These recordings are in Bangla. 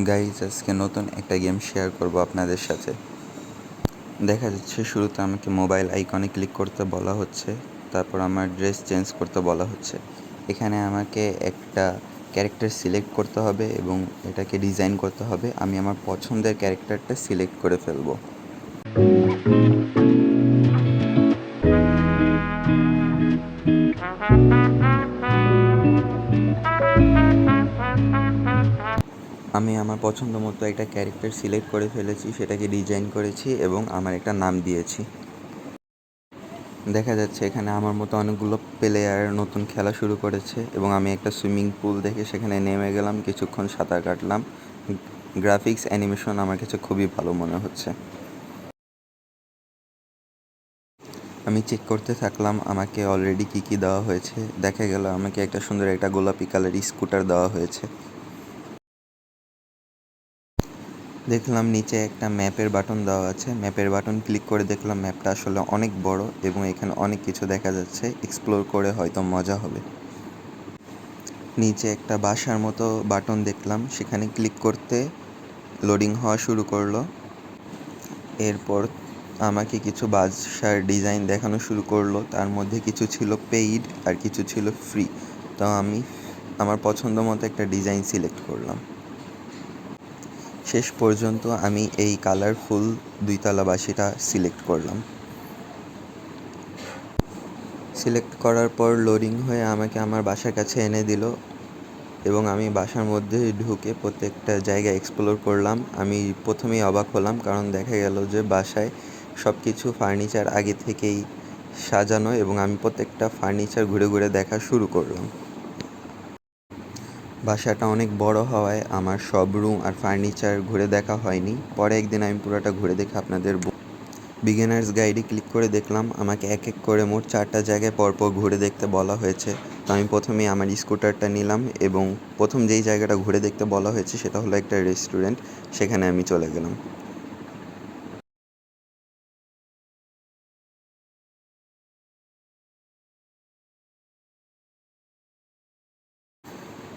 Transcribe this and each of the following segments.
গাইজ আজকে নতুন একটা গেম শেয়ার করব আপনাদের সাথে। দেখা যাচ্ছে শুরুতে আমাকে মোবাইল আইকনে ক্লিক করতে বলা হচ্ছে, তারপর আমার ড্রেস চেঞ্জ করতে বলা হচ্ছে। এখানে আমাকে একটা ক্যারেক্টার সিলেক্ট করতে হবে এবং এটাকে ডিজাইন করতে হবে। আমি আমার পছন্দের ক্যারেক্টারটা সিলেক্ট করে ফেলবো। আমি আমার পছন্দ মতো একটা ক্যারেক্টার সিলেক্ট করে ফেলেছি, সেটাকে ডিজাইন করেছি এবং আমার একটা নাম দিয়েছি। দেখা যাচ্ছে এখানে আমার মতো অনেকগুলো প্লেয়ার নতুন খেলা শুরু করেছে এবং আমি একটা সুইমিং পুল দেখে সেখানে নেমে গেলাম, কিছুক্ষণ সাঁতার কাটলাম। গ্রাফিক্স অ্যানিমেশন আমার কাছে খুবই ভালো মনে হচ্ছে। আমি চেক করতে থাকলাম আমাকে অলরেডি কী কী দেওয়া হয়েছে। দেখা গেল আমাকে একটা সুন্দর একটা গোলাপি কালারের স্কুটার দেওয়া হয়েছে। দেখলাম নিচে একটা ম্যাপের বাটন দেওয়া আছে। ম্যাপের বাটন ক্লিক করে দেখলাম ম্যাপটা আসলে অনেক বড় এবং এখানে অনেক কিছু দেখা যাচ্ছে। এক্সপ্লোর করে হয়তো মজা হবে। নিচে একটা বাসার মতো বাটন দেখলাম, সেখানে ক্লিক করতে লোডিং হওয়া শুরু করলো। এরপর আমাকে কিছু বাসার ডিজাইন দেখানো শুরু করলো। তার মধ্যে কিছু ছিল পেইড আর কিছু ছিল ফ্রি। তো আমি আমার পছন্দ মতো একটা ডিজাইন সিলেক্ট করলাম। শেষ পর্যন্ত আমি এই কালারফুল 2 তলা বাসাটা সিলেক্ট করলাম। সিলেক্ট করার পর লোডিং হয়ে আমাকে আমার বাসার কাছে এনে দিল এবং আমি বাসার মধ্যে ঢুকে প্রত্যেকটা জায়গা এক্সপ্লোর করলাম। আমি প্রথমেই অবাক হলাম, কারণ দেখা গেল যে বাসায় সব কিছু ফার্নিচার আগে থেকেই সাজানো এবং আমি প্রত্যেকটা ফার্নিচার ঘুরে ঘুরে দেখা শুরু করলাম। বাসাটা অনেক বড় হওয়ায় আমার সব রুম আর ফার্নিচার ঘুরে দেখা হয়নি। পরে একদিন আমি পুরোটা ঘুরে দেখে আপনাদের বিগিনার্স গাইডে ক্লিক করে দেখলাম আমাকে এক এক করে মোট 4টা জায়গায় পরপর ঘুরে দেখতে বলা হয়েছে। তো আমি প্রথমেই আমার স্কুটারটা নিলাম এবং প্রথম যেই জায়গাটা ঘুরে দেখতে বলা হয়েছে সেটা হলো একটা রেস্টুরেন্ট। সেখানে আমি চলে গেলাম।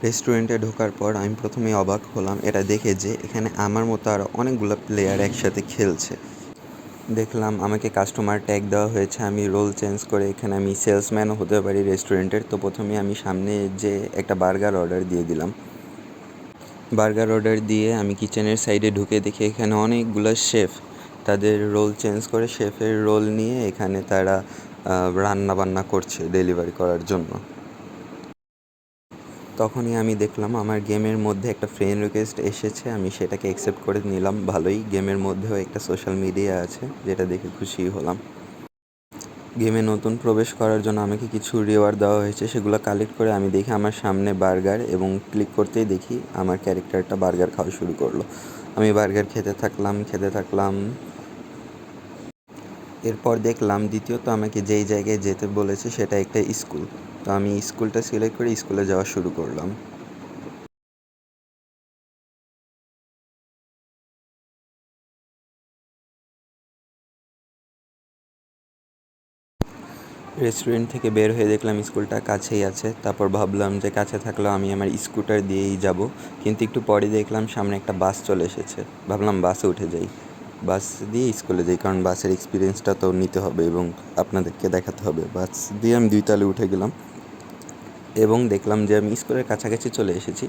রেস্টুরেন্টে ঢোকার পর আমি প্রথমেই অবাক হলাম এটা দেখে যে এখানে আমার মতো আরও অনেকগুলো প্লেয়ার একসাথে খেলছে। দেখলাম আমাকে কাস্টমার ট্যাগ দেওয়া হয়েছে, আমি রোল চেঞ্জ করে এখানে আমি সেলসম্যানও হতে পারি রেস্টুরেন্টের। তো প্রথমেই আমি সামনে যে একটা বার্গার অর্ডার দিয়ে দিলাম। বার্গার অর্ডার দিয়ে আমি কিচেনের সাইডে ঢুকে দেখি এখানে অনেকগুলো শেফ তাদের রোল চেঞ্জ করে শেফের রোল নিয়ে এখানে তারা রান্না বান্না করছে ডেলিভারি করার জন্য। তখনই আমি দেখলাম আমার গেমের মধ্যে একটা ফ্রেন্ড রিকোয়েস্ট এসেছে, আমি সেটাকে অ্যাকসেপ্ট করে নিলাম। ভালোই, গেমের মধ্যেও একটা সোশ্যাল মিডিয়া আছে, যেটা দেখে খুশি হলাম। গেমে নতুন প্রবেশ করার জন্য আমাকে কিছু রিওয়ার্ড দেওয়া হয়েছে, সেগুলো কালেক্ট করে আমি দেখি আমার সামনে বার্গার এবং ক্লিক করতেই দেখি আমার ক্যারেক্টারটা বার্গার খাওয়া শুরু করলো। আমি বার্গার খেতে থাকলাম। এরপর দেখলাম দ্বিতীয়ত আমাকে যেই জায়গায় যেতে বলেছে সেটা একটা স্কুল। তো আমি স্কুলটা সিলেক্ট করে স্কুলে যাওয়া শুরু করলাম। রেস্টুরেন্ট থেকে বের হয়ে দেখলাম স্কুলটা কাছেই আছে। তারপর ভাবলাম যে কাছে থাকলেও আমি আমার স্কুটার দিয়েই যাব, কিন্তু একটু পরে দেখলাম সামনে একটা বাস চলে এসেছে। ভাবলাম বাসে উঠে যাই, বাস দিয়ে স্কুলে যাই, কারণ বাসের এক্সপিরিয়েন্সটা তো নিতে হবে এবং আপনাদেরকে দেখাতে হবে। বাস দিয়ে আমি 2 তলে উঠে গেলাম এবং দেখলাম যে আমি স্কুলের কাছাকাছি চলে এসেছি।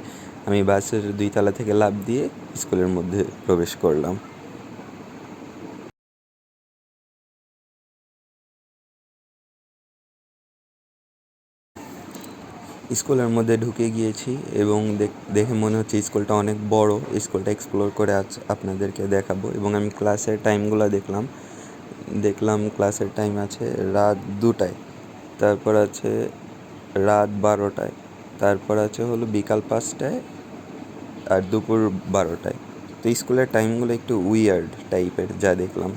আমি বাসের 2 তলা থেকে লাফ দিয়ে স্কুলের মধ্যে প্রবেশ করলাম। স্কুলের মধ্যে ঢুকে গিয়েছি এবং দেখে মনে হচ্ছে স্কুলটা অনেক বড়। স্কুলটা এক্সপ্লোর করে আজ আপনাদেরকে দেখাবো এবং আমি ক্লাসের টাইমগুলো দেখলাম ক্লাসের টাইম আছে রাত 2টায়, তারপর আছে রাত 12টায়, তারপর আছে হলো বিকাল 5টায় আর দুপুর 12টায়। তো স্কুলের টাইমগুলো একটু উইয়ার্ড টাইপের যা দেখলাম,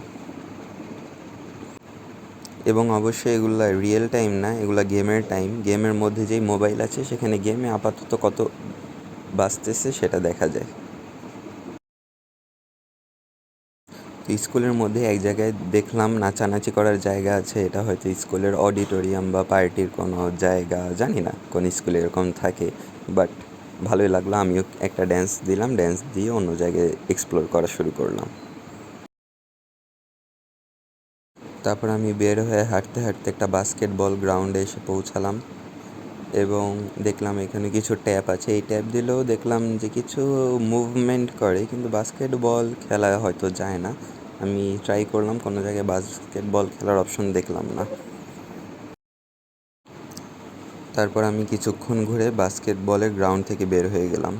এবং অবশ্যই এগুলা রিয়েল টাইম না, এগুলা গেমের টাইম। গেমের মধ্যে যেই মোবাইল আছে সেখানে গেমে আপাতত কত বাজতেছে সেটা দেখা যায়। তো স্কুলের মধ্যে এক জায়গায় দেখলাম নাচানাচি করার জায়গা আছে। এটা হয়তো স্কুলের অডিটোরিয়াম বা পার্টির কোনো জায়গা, জানি না কোন স্কুলে এরকম থাকে, বাট ভালোই লাগলো। আমিও একটা ড্যান্স দিলাম, ড্যান্স দিয়ে অন্য জায়গায় এক্সপ্লোর করা শুরু করলাম। তারপর আমি বের হয়ে হাঁটতে হাঁটতে একটা বাস্কেটবল গ্রাউন্ডে এসে পৌঁছালাম এবং দেখলাম এখানে কিছু ট্যাপ আছে। এই ট্যাপ দিলেও দেখলাম যে কিছু মুভমেন্ট করে, কিন্তু বাস্কেটবল খেলা হয়তো যায় না। আমি ট্রাই করলাম, কোনো জায়গায় বাস্কেটবল খেলার অপশন দেখলাম না। তারপর আমি কিছুক্ষণ ঘুরে বাস্কেটবলের গ্রাউন্ড থেকে বের হয়ে গেলাম।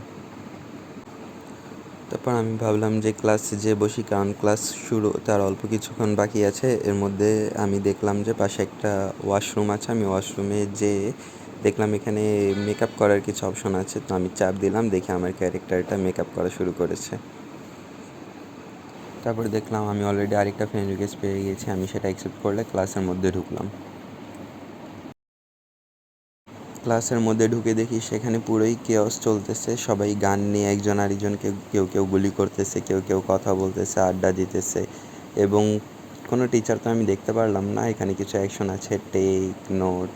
তারপর আমি ভাবলাম যে ক্লাসে যেয়ে বসি, কারণ ক্লাস শুরু তার অল্প কিছুক্ষণ বাকি আছে। এর মধ্যে আমি দেখলাম যে পাশে একটা ওয়াশরুম আছে। আমি ওয়াশরুমে যেয়ে দেখলাম এখানে মেকআপ করার কিছু অপশন আছে। তো আমি চাপ দিলাম, দেখে আমার ক্যারেক্টারটা মেকআপ করা শুরু করেছে। তারপর দেখলাম আমি অলরেডি আরেকটা ফ্রেন্ড রিকোয়েস্ট পেয়ে গেছি। আমি সেটা অ্যাকসেপ্ট করলে ক্লাসের মধ্যে ঢুকলাম। ক্লাসের মধ্যে ঢুকে দেখি সেখানে পুরোই কেওস চলতেছে। সবাই গান নিয়ে একজন আরেকজনকে কেউ কেউ গুলি করতেছে, কেউ কেউ কথা বলতেছে, আড্ডা দিতেছে। এবং কোনো টিচার তো আমি দেখতে পারলাম না। এখানে কিছু অ্যাকশন আছে, টেক নোট,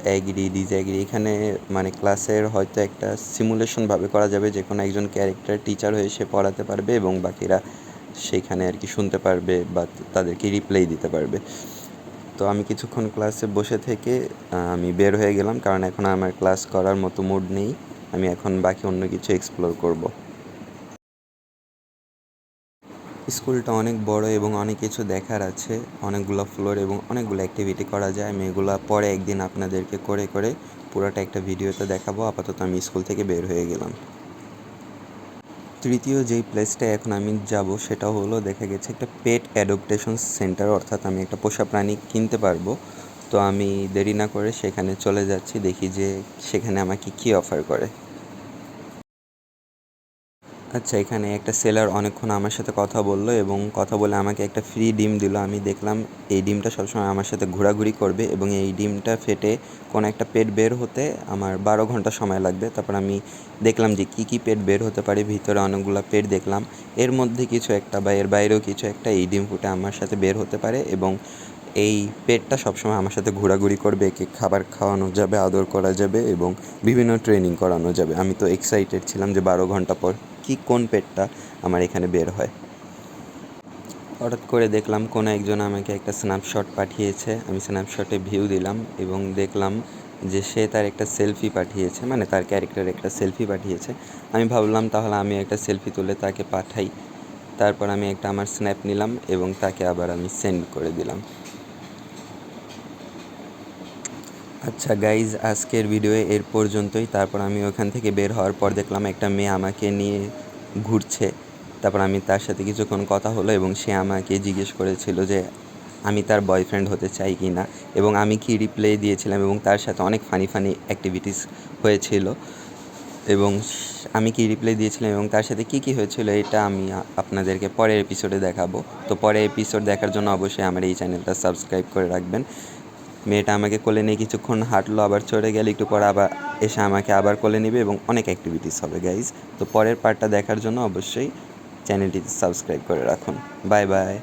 অ্যাগ্রি, ডিসঅ্যাগ্রি। এখানে মানে ক্লাসের হয়তো একটা সিমুলেশনভাবে করা যাবে, যে কোনো একজন ক্যারেক্টার টিচার হয়ে সে পড়াতে পারবে এবং বাকিরা সেইখানে আর কি শুনতে পারবে বা তাদেরকে রিপ্লাই দিতে পারবে। তো আমি কিছুক্ষণ ক্লাসে বসে থেকে আমি বের হয়ে গেলাম, কারণ এখন আমার ক্লাস করার মতো মুড নেই। আমি এখন বাকি অন্য কিছু এক্সপ্লোর করব। স্কুলটা অনেক বড় এবং অনেক কিছু দেখার আছে, অনেকগুলো ফ্লোর এবং অনেকগুলো অ্যাক্টিভিটি করা যায়। আমি এগুলো পরে একদিন আপনাদেরকে করে করে পুরোটা একটা ভিডিওতে দেখাবো। আপাতত আমি স্কুল থেকে বের হয়ে গেলাম। তৃতীয় যেই প্লেসটায় এখন আমি যাব সেটা হলো, দেখা গেছে একটা পেট অ্যাডপ্টেশন সেন্টার, অর্থাৎ আমি একটা পোষা প্রাণী কিনতে পারবো। তো আমি দেরি না করে সেখানে চলে যাচ্ছি, দেখি যে সেখানে আমাকে কী অফার করে। আচ্ছা, এখানে একটা সেলার অনেকক্ষণ আমার সাথে কথা বললো এবং কথা বলে আমাকে একটা ফ্রি ডিম দিল। আমি দেখলাম এই ডিমটা সবসময় আমার সাথে ঘোরাঘুরি করবে এবং এই ডিমটা ফেটে কোনো একটা পেট বের হতে আমার 12 ঘন্টা সময় লাগবে। তারপর আমি দেখলাম যে কী কী পেট বের হতে পারে। ভিতরে অনেকগুলো পেট দেখলাম, এর মধ্যে কিছু একটা বা এর বাইরেও কিছু একটা এই ডিম ফুটে আমার সাথে বের হতে পারে এবং এই পেটটা সবসময় আমার সাথে ঘোরাঘুরি করবে। একে খাবার খাওয়ানো যাবে, আদর করা যাবে এবং বিভিন্ন ট্রেনিং করানো যাবে। আমি তো এক্সাইটেড ছিলাম যে 12 ঘন্টা পর কোন পেটটা আমার এখানে বের হয়। হঠাৎ করে দেখলাম কোনো একজন আমাকে একটা স্ন্যাপশট পাঠিয়েছে। আমি স্ন্যাপশটে ভিউ দিলাম এবং দেখলাম যে সে তার একটা সেলফি পাঠিয়েছে, মানে তার ক্যারেক্টার একটা সেলফি পাঠিয়েছে। আমি ভাবলাম তাহলে আমি একটা সেলফি তুলে তাকে পাঠাই। তারপর আমি একটা আমার স্ন্যাপ নিলাম এবং তাকে আবার আমি সেন্ড করে দিলাম। আচ্ছা গাইজ, আজকের ভিডিও এর পর্যন্তই। তারপর আমি ওখান থেকে বের হওয়ার পর দেখলাম একটা মেয়ে আমাকে নিয়ে ঘুরছে। তারপর আমি তার সাথে কিছুক্ষণ কথা হলো এবং সে আমাকে জিজ্ঞেস করেছিল যে আমি তার বয়ফ্রেন্ড হতে চাই কি না এবং আমি কি রিপ্লাই দিয়েছিলাম এবং তার সাথে অনেক ফানি ফানি অ্যাক্টিভিটিস হয়েছিল এবং আমি কি রিপ্লাই দিয়েছিলাম এবং তার সাথে কী কী হয়েছিল এটা আমি আপনাদেরকে পরের এপিসোডে দেখাবো। তো পরের এপিসোড দেখার জন্য অবশ্যই আমার এই চ্যানেলটা সাবস্ক্রাইব করে রাখবেন। মেয়েটা আমাকে কোলে নিয়ে কিছুক্ষণ হাঁটলো, আবার চলে গেল, একটু পর আবার এসে আমাকে আবার কোলে নেবে এবং অনেক অ্যাক্টিভিটিস হবে গাইজ। তো পরের পার্টটা দেখার জন্য অবশ্যই চ্যানেলটি সাবস্ক্রাইব করে রাখুন। Bye bye.